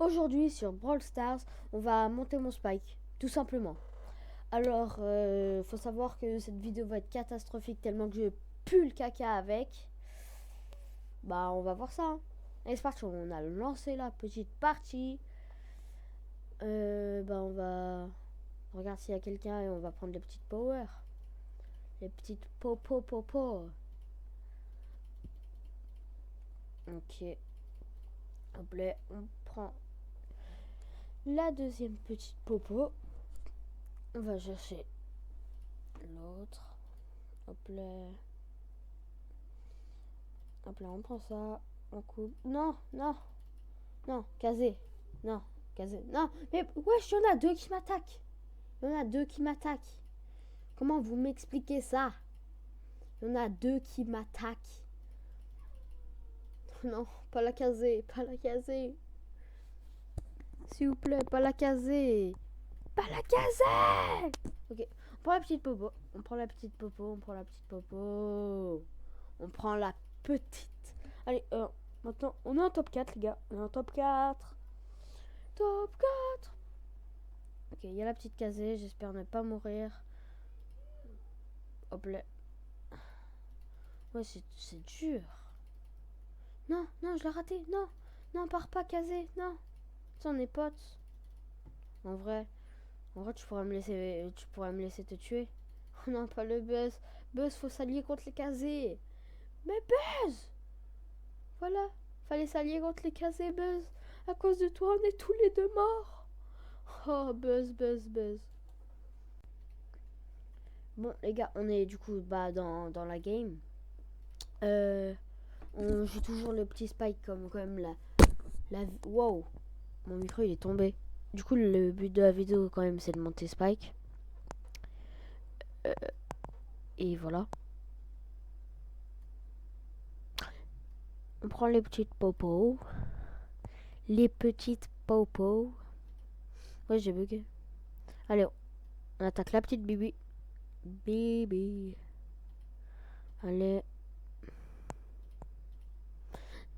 Aujourd'hui sur Brawl Stars, on va monter mon spike, tout simplement. Alors, faut savoir que cette vidéo va être catastrophique tellement que je pue le caca avec. Bah, on va voir ça. Hein. Allez, c'est parti, on a lancé la petite partie. Bah, on va regarder s'il y a quelqu'un et on va prendre les petites power. Les petites popo. Ok. Hop là, on prend la deuxième petite popo. On va chercher l'autre. Hop là. Hop là, on prend ça. On coupe. Non. Casé. Non. Casé. Non. Mais wesh, il y en a deux qui m'attaquent. Comment vous m'expliquez ça? Il y en a deux qui m'attaquent. Non, pas la casé. S'il vous plaît, pas la casé. Ok. On prend la petite popo. On prend la petite Allez, maintenant, on est en top 4, les gars. On est en top 4. Ok, il y a la petite casée. J'espère ne pas mourir. Hop là. Ouais, c'est dur. Non, je l'ai raté. Non, pars pas, casé. Non. Ça, on est potes. En vrai, tu pourrais me laisser te tuer. Oh non, pas le Buzz. Buzz, faut s'allier contre les casés. Mais Buzz! Voilà. Fallait s'allier contre les casés, Buzz. À cause de toi, on est tous les deux morts. Oh, Buzz. Bon, les gars, on est du coup dans la game. On joue toujours le petit Spike comme la... Wow, mon micro il est tombé. Du coup, le but de la vidéo quand même, c'est de monter Spike. Et voilà. On prend les petites popos. Ouais, j'ai bugué. Allez, on attaque la petite Bibi. Allez.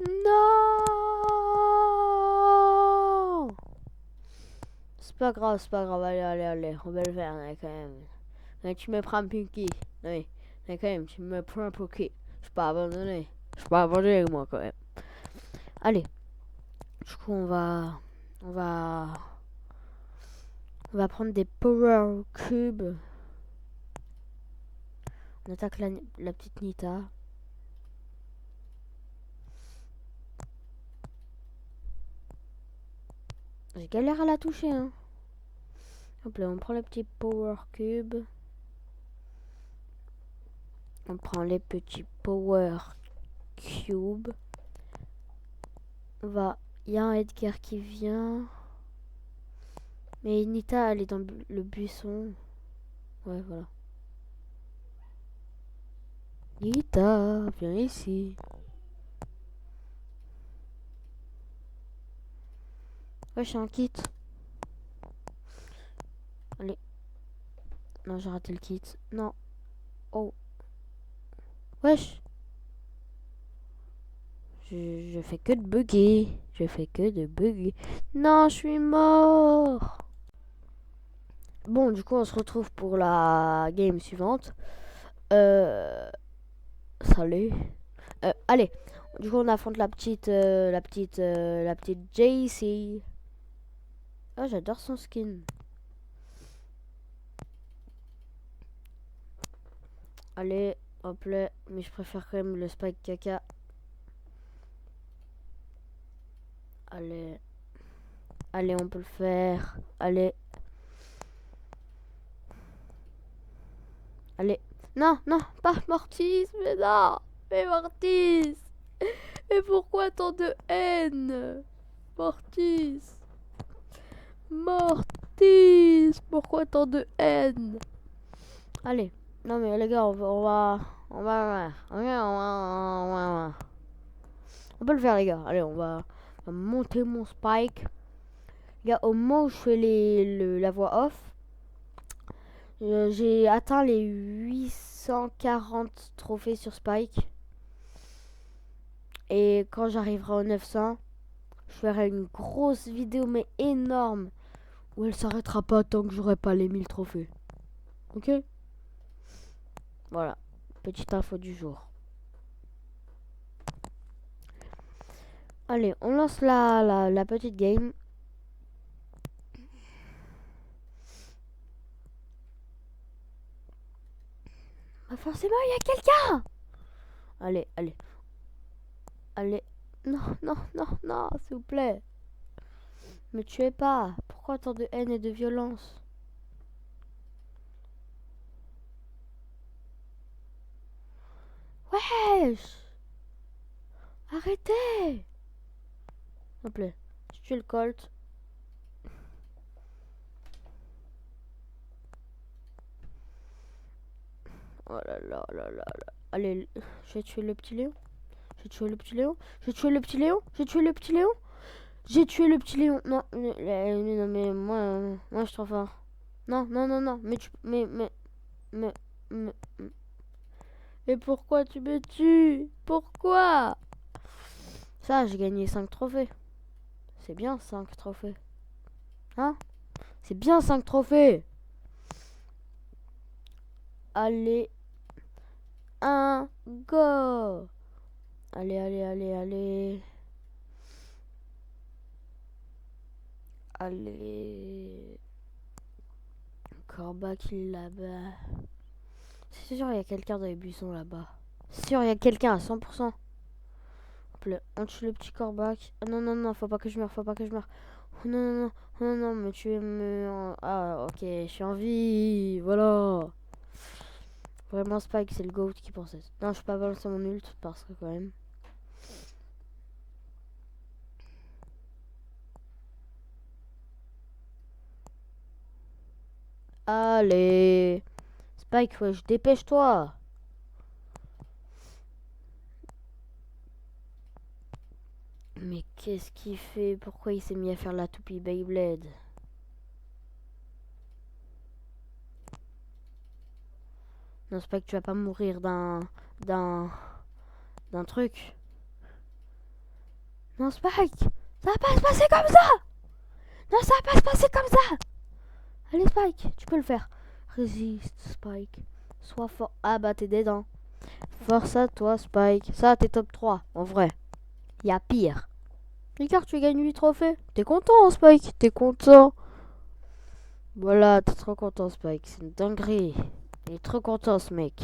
Non! C'est pas grave. Allez. On va le faire, là, quand même. Mais tu me prends un Pinky. Oui, mais quand même, tu me prends un Poké. Je peux pas abandonner. Moi, quand même. Allez. Du coup, on va prendre des Power Cubes. On attaque la petite Nita. J'ai galère à la toucher, hein. Hop là, on prend les petits Power Cubes. On prend les petits Power Cubes. Il y a un Edgar qui vient. Mais Nita, elle est dans le buisson. Ouais, voilà. Nita, viens ici. Ouais, j'ai un kit. Allez. Non, j'ai raté le kit. Non. Oh. Wesh. Je fais que de bugger. Non, je suis mort. Bon, du coup, on se retrouve pour la game suivante. Salut. Allez. Du coup, on affronte la petite JC. Ah, j'adore son skin. Allez, hop là. Mais je préfère quand même le Spike caca. Allez, on peut le faire. Allez. Non, pas Mortis, mais non. Mais Mortis. Mais pourquoi tant de haine? Mortis. Pourquoi tant de haine? Allez. Non mais les gars, on peut le faire les gars. Allez, on va monter mon Spike. Les gars, au moment où je fais la voix off, j'ai atteint les 840 trophées sur Spike. Et quand j'arriverai au 900, Je ferai une grosse vidéo, mais énorme, où elle s'arrêtera pas tant que j'aurai pas les 1000 trophées. Ok? Voilà, petite info du jour. Allez, on lance la petite game. Bah forcément, il y a quelqu'un. Allez, allez. Allez. Non, non, non, non, s'il vous plaît. Me tuez pas. Pourquoi tant de haine et de violence? Wesh. Arrêtez. S'il vous plaît. Je tue le Colt. Oh là là là là là. Allez, je vais tuer le petit Léon. J'ai tué le petit Léon. J'ai tué le petit Léon. J'ai tué le petit Léon. J'ai tué le petit Léon. Non, non, mais moi, je suis trop fort. Non, non, non, non. Mais tu, mais, mais pourquoi tu me tues? Pourquoi? Ça, j'ai gagné 5 trophées. C'est bien 5 trophées. Hein? C'est bien 5 trophées. Allez. Un go. Allez, allez, allez, allez. Allez. Corbac là-bas. C'est sûr, il y a quelqu'un dans les buissons là-bas. C'est sûr, il y a quelqu'un à 100%. On tue le petit Corbac. Ah, non, non, non, faut pas que je meure, faut pas que je meure. Oh, non, non, non, non, non, mais tu es me... Ah, ok, je suis en vie, voilà. Vraiment, Spike, c'est le GOAT qui pensait. Non, je peux pas balancer mon ult parce que quand même... Allez. Spike, wesh, dépêche-toi. Mais qu'est-ce qu'il fait? Pourquoi il s'est mis à faire la toupie Beyblade? Non, Spike, tu vas pas mourir d'un truc. Non, Spike, ça va pas se passer comme ça. Non, ça va pas se passer comme ça. Allez, Spike, tu peux le faire. Résiste, Spike. Sois fort. Ah bah, t'es dedans. Force à toi, Spike. Ça, t'es top 3, en vrai. Y a pire. Regarde, tu gagnes 8 trophées. T'es content, Spike? T'es content? Voilà, t'es trop content, Spike. C'est une dinguerie. Il est trop content, ce mec.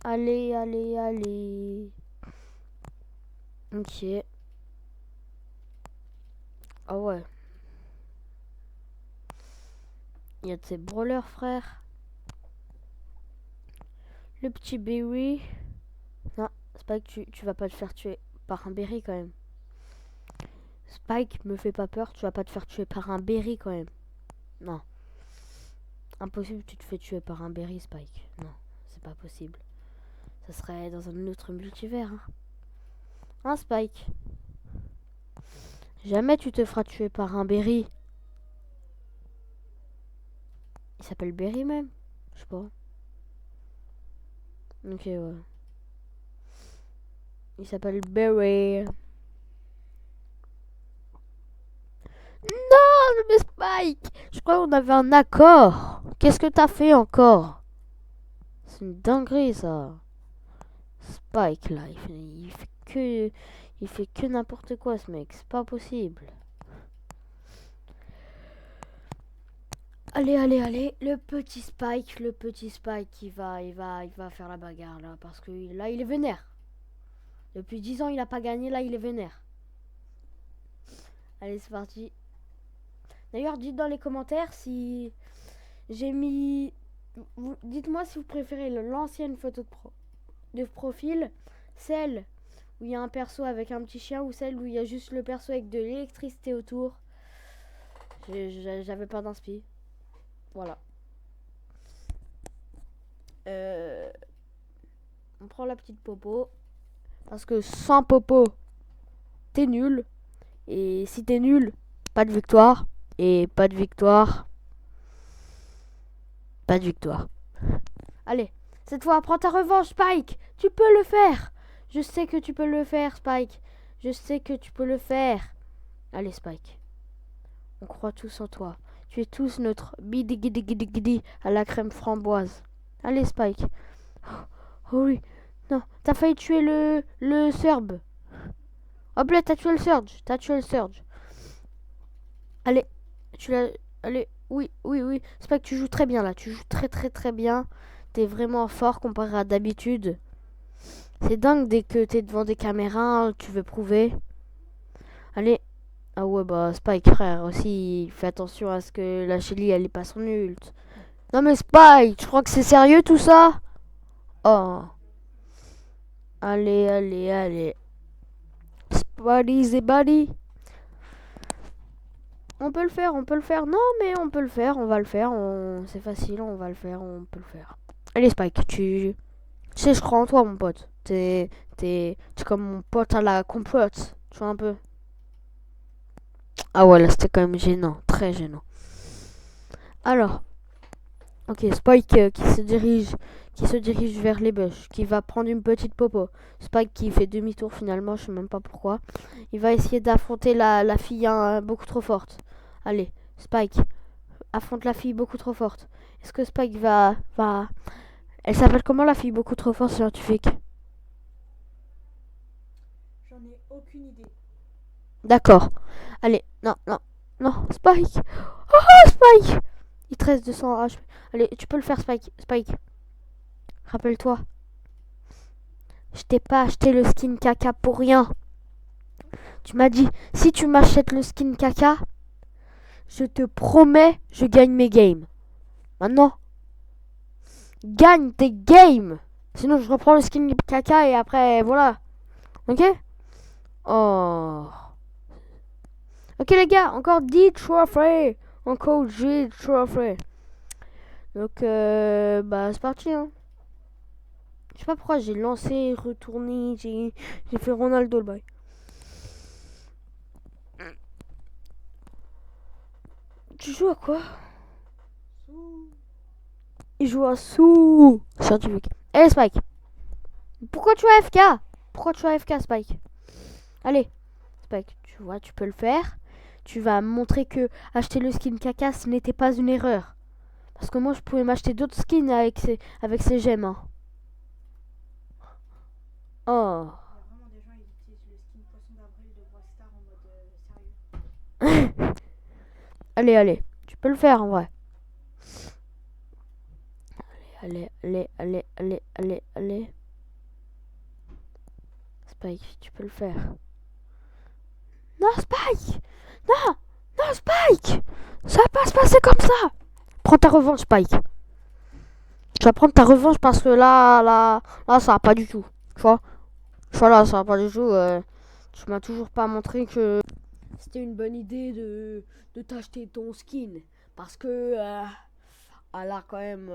Allez, allez, allez. Ok. Ah ouais. Il y a de ces brawlers, frère. Le petit Berry. Non, Spike, tu vas pas te faire tuer par un Berry quand même. Spike, me fait pas peur. Tu vas pas te faire tuer par un Berry quand même. Non. Impossible, tu te fais tuer par un Berry, Spike. Non, c'est pas possible. Ça serait dans un autre multivers. Hein, Spike? Jamais tu te feras tuer par un Berry. Il s'appelle Berry même? Je sais pas. Ok, ouais. Il s'appelle Berry. Non, mais Spike! Je crois qu'on avait un accord. Qu'est-ce que t'as fait encore? C'est une dinguerie, ça. Spike, là, il fait que n'importe quoi, ce mec. C'est pas possible. Allez, allez, allez. Le petit Spike, il va faire la bagarre, là. Parce que là, il est vénère. Depuis 10 ans, il a pas gagné. Là, il est vénère. Allez, c'est parti. D'ailleurs, dites dans les commentaires si j'ai mis... Dites-moi si vous préférez l'ancienne photo de profil, celle où il y a un perso avec un petit chien, ou celle où il y a juste le perso avec de l'électricité autour. J'avais pas d'inspi. Voilà. On prend la petite popo. Parce que sans popo, t'es nul. Et si t'es nul, pas de victoire. Et pas de victoire. Pas de victoire. Allez, cette fois, prends ta revanche, Spike. Tu peux le faire. Je sais que tu peux le faire, Spike. Je sais que tu peux le faire. Allez, Spike. On croit tous en toi. Tu es tous notre bidi à la crème framboise. Allez, Spike. Oh oui. Non, t'as failli tuer le Surge. Oh blé, t'as tué le Surge. T'as tué le Surge. Allez, tu l'as... Allez, oui. Spike, tu joues très bien là. Tu joues très bien. T'es vraiment fort comparé à d'habitude. C'est dingue dès que t'es devant des caméras, tu veux prouver. Allez. Ah ouais, bah Spike, frère, aussi, fais attention à ce que la Shelly, elle est pas son ult. Non mais Spike, tu crois que c'est sérieux tout ça? Oh. Allez. Spidey, Zebody. On peut le faire. Non mais on peut le faire, on va le faire. C'est facile, on va le faire, on peut le faire. Allez Spike, tu sais, je crois en toi mon pote. T'es comme mon pote à la compote. Tu vois un peu. Ah ouais, là c'était quand même gênant, très gênant. Alors, ok, Spike qui se dirige vers les bush, qui va prendre une petite popo. Spike qui fait demi-tour finalement, je sais même pas pourquoi. Il va essayer d'affronter la fille beaucoup trop forte. Allez, Spike affronte la fille beaucoup trop forte. Est-ce que Spike va... Elle s'appelle comment la fille beaucoup trop forte scientifique? J'en ai aucune idée. D'accord. Allez, non, Spike. Oh, Spike. Il te reste 200 HP. Allez, tu peux le faire, Spike. Rappelle-toi. Je t'ai pas acheté le skin caca pour rien. Tu m'as dit, si tu m'achètes le skin caca, je te promets, je gagne mes games. Maintenant, gagne tes games. Sinon, je reprends le skin caca et après, voilà. Ok? Oh. Ok, les gars, encore 10 trophées. Encore 10 trophées. Donc, bah, c'est parti, hein. Je sais pas pourquoi j'ai lancé, retourné, j'ai fait Ronaldo le bail. Tu joues à quoi? Il joue à sous scientifique. Allez Spike. Pourquoi tu as FK? Pourquoi tu as FK Spike? Allez Spike, tu vois, tu peux le faire. Tu vas montrer que acheter le skin caca ce n'était pas une erreur. Parce que moi je pouvais m'acheter d'autres skins avec ces gemmes. Hein. Oh. Il y a vraiment des gens qui utilisent le skin poisson d'avril de Rockstar en mode sérieux. Allez, tu peux le faire en vrai. Allez. Spike, tu peux le faire. Non, Spike! Non, Spike! Ça va pas se passer comme ça! Prends ta revanche, Spike. Tu vas prendre ta revanche parce que là, ça va pas du tout. Tu vois? Là, ça va pas du tout. Tu m'as toujours pas montré que c'était une bonne idée de t'acheter ton skin. Parce que, là, quand même,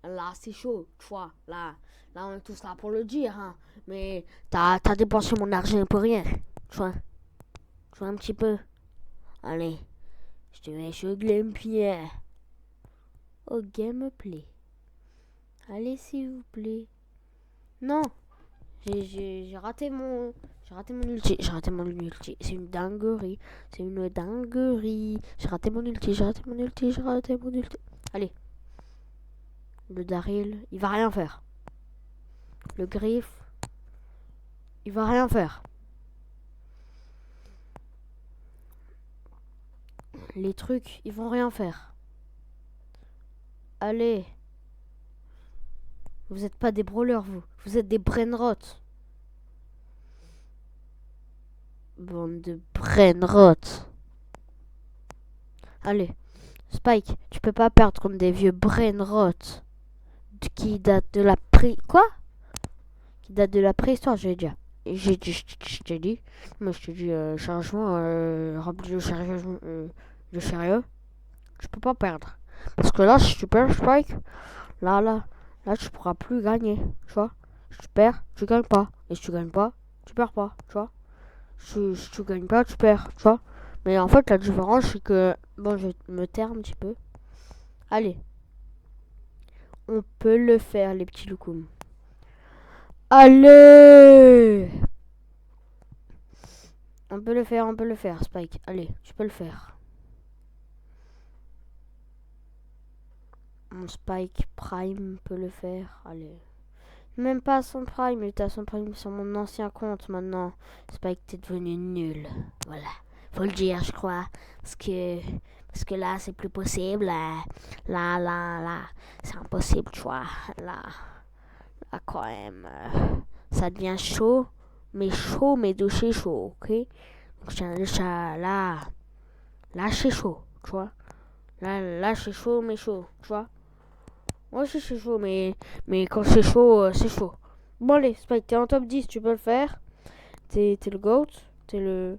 là, c'est chaud, tu vois. Là, on est tous là pour le dire, hein. Mais t'as dépensé mon argent pour rien. Tu vois? Tu vois un petit peu. Allez, je te mets sur Gameplay. Au gameplay. Allez, s'il vous plaît. Non, j'ai raté mon ulti. C'est une dinguerie. J'ai raté mon ulti. Allez. Le Daryl, il va rien faire. Le Griff, il va rien faire. Les trucs, ils vont rien faire. Allez. Vous êtes pas des brawlers, vous. Vous êtes des brainrots. Bande de brainrots. Allez. Spike, tu peux pas perdre comme des vieux brainrots. Qui datent de la Quoi? Qui datent de la préhistoire, je t'ai dit. Moi, je t'ai dit, chargement, rempli de sérieux. Je peux pas perdre. Parce que là, si tu perds, Spike, là, tu pourras plus gagner. Tu vois? Si tu perds, tu gagnes pas. Et si tu gagnes pas, tu perds pas. Tu vois? Si tu gagnes pas, tu perds. Tu vois? Mais en fait, la différence, c'est que... Bon, je vais me taire un petit peu. Allez. On peut le faire, les petits loukoums. Allez! on peut le faire, Spike. Allez, tu peux le faire. Mon Spike Prime peut le faire. Allez. Même pas à son Prime, il était à son Prime sur mon ancien compte maintenant. Spike, t'es devenu nul. Voilà. Faut le dire, je crois. Parce que là, c'est plus possible. Là. C'est impossible, tu vois. Là, quand même. Ça devient chaud. Mais douché chaud, ok? Donc, là, c'est chaud, tu vois. Là, c'est chaud, mais chaud, tu vois. Moi aussi, c'est chaud, mais quand c'est chaud, c'est chaud. Bon, allez, Spike, t'es en top 10, tu peux le faire. T'es le GOAT. T'es le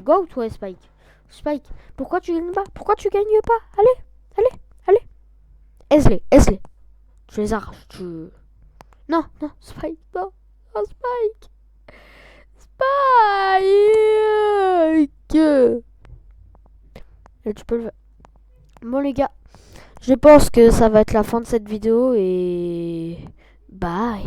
GOAT, ouais, Spike. Spike, pourquoi tu gagnes pas? Pourquoi tu gagnes pas? Allez. Aise-les. Tu les arraches, Non, Spike, non, Spike. Et tu peux le faire. Bon, les gars, je pense que ça va être la fin de cette vidéo et bye.